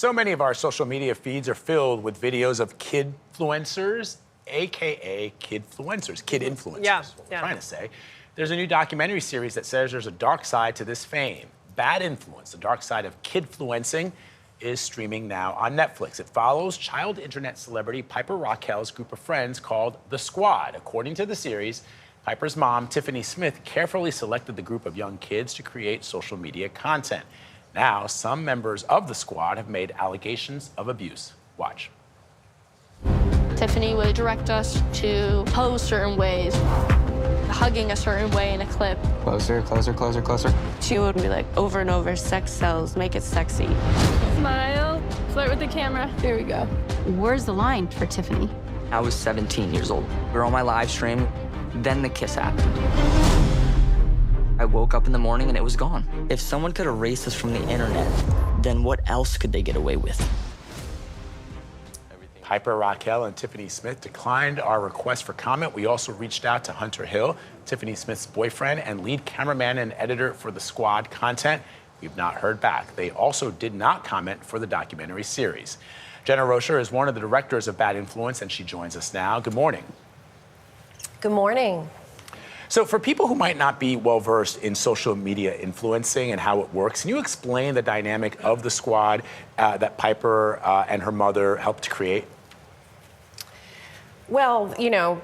So many of our social media feeds are filled with videos of kidfluencers, AKA kidfluencers, kid influencers. Yeah, What we're trying to say. There's a new documentary series that says there's a dark side to this fame. Bad Influence, the dark side of kidfluencing, is streaming now on Netflix. It follows child internet celebrity Piper Rockelle's group of friends called The Squad. According to the series, Piper's mom, Tiffany Smith, carefully selected the group of young kids to create social media content. Now, some members of The Squad have made allegations of abuse. Watch. Tiffany would direct us to pose certain ways, hugging a certain way in a clip. Closer, closer, closer, closer. She would be like, over and over, sex sells, make it sexy. Smile, flirt with the camera. There we go. Where's the line for Tiffany? I was 17 years old. We were on my live stream, then the kiss happened. I woke up in the morning and it was gone. If someone could erase us from the internet, then what else could they get away with? Piper Rockelle and Tiffany Smith declined our request for comment. We also reached out to Hunter Hill, Tiffany Smith's boyfriend and lead cameraman and editor for The Squad content. We've not heard back. They also did not comment for the documentary series. Jenna Rosher is one of the directors of Bad Influence, and she joins us now. Good morning. Good morning. So for people who might not be well-versed in social media influencing and how it works, can you explain the dynamic of The Squad that Piper and her mother helped to create? Well, you know,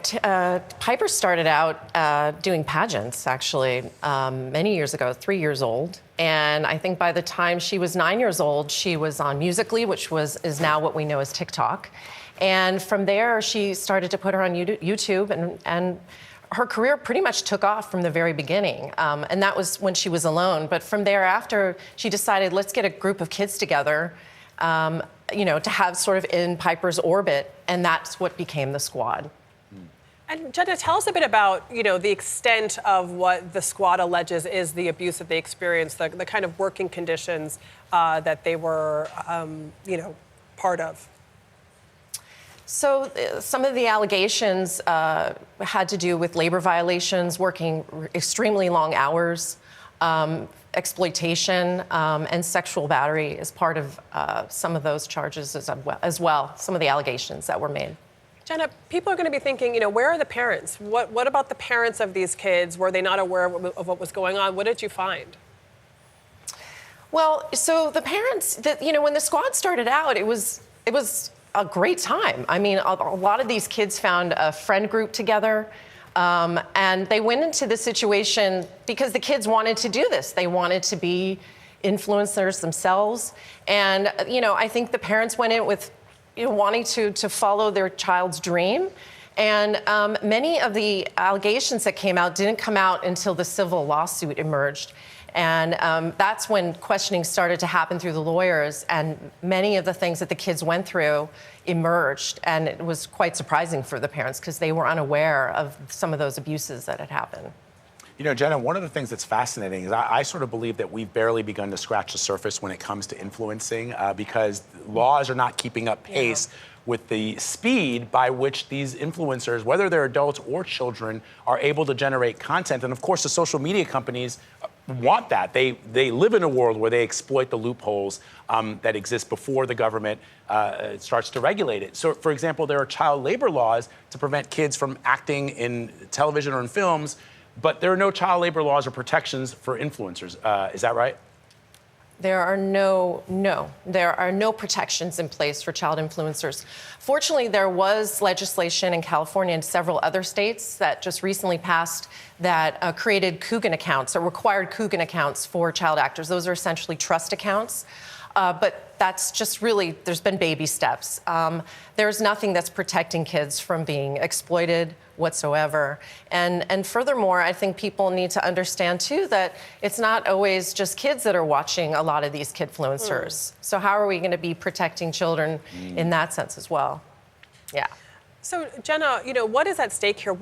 Piper started out doing pageants, actually, many years ago, 3 years old. And I think by the time she was 9 years old, she was on Musical.ly, which is now what we know as TikTok. And from there, she started to put her on YouTube, and her career pretty much took off from the very beginning. And that was when she was alone. But from there, after, she decided, let's get a group of kids together, you know, to have sort of in Piper's orbit, and that's what became The Squad. And Jenna, tell us a bit about, you know, the extent of what The Squad alleges is the abuse that they experienced, the kind of working conditions that they were, you know, part of. So some of the allegations had to do with labor violations, working extremely long hours, exploitation, and sexual battery as part of some of those charges as well, some of the allegations that were made. Jenna, people are going to be thinking, you know, where are the parents? What about the parents of these kids? Were they not aware of what was going on? What did you find? Well, so the parents, you know, when The Squad started out, it was a great time. I mean, a lot of these kids found a friend group together. And they went into the situation because the kids wanted to do this. They wanted to be influencers themselves. And, you know, I think the parents went in with, you know, wanting to follow their child's dream. And many of the allegations that came out didn't come out until the civil lawsuit emerged. And that's when questioning started to happen through the lawyers, and many of the things that the kids went through emerged. And it was quite surprising for the parents because they were unaware of some of those abuses that had happened. You know, Jenna, one of the things that's fascinating is I sort of believe that we've barely begun to scratch the surface when it comes to influencing because laws are not keeping up pace with the speed by which these influencers, whether they're adults or children, are able to generate content. And of course, the social media companies want that. They live in a world where they exploit the loopholes that exist before the government starts to regulate it. So, for example, there are child labor laws to prevent kids from acting in television or in films, but there are no child labor laws or protections for influencers. Is that right? There are no protections in place for child influencers. Fortunately, there was legislation in California and several other states that just recently passed that created Coogan accounts, or required Coogan accounts for child actors. Those are essentially trust accounts. But that's just really, there's been baby steps. There's nothing that's protecting kids from being exploited whatsoever. And furthermore, I think people need to understand, too, that it's not always just kids that are watching a lot of these kidfluencers. So how are we going to be protecting children in that sense as well? Yeah. So, Jenna, you know, what is at stake here?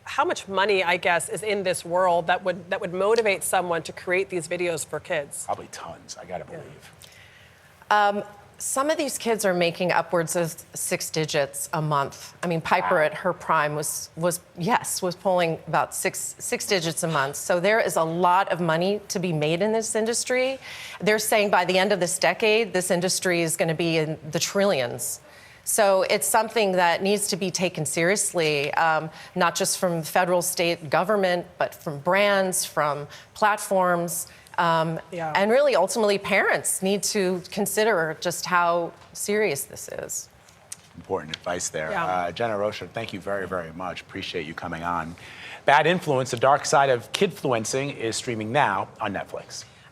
How much money, I guess, is in this world that would motivate someone to create these videos for kids? Probably tons, I gotta believe. Some of these kids are making upwards of 6 digits a month. I mean, Piper at her prime was pulling about six digits a month. So there is a lot of money to be made in this industry. They're saying by the end of this decade, this industry is going to be in the trillions. So it's something that needs to be taken seriously, not just from federal, state government, but from brands, from platforms. And really, ultimately, parents need to consider just how serious this is. Important advice there. Yeah. Jenna Rosher, thank you very, very much. Appreciate you coming on. Bad Influence, The Dark Side of Kidfluencing is streaming now on Netflix.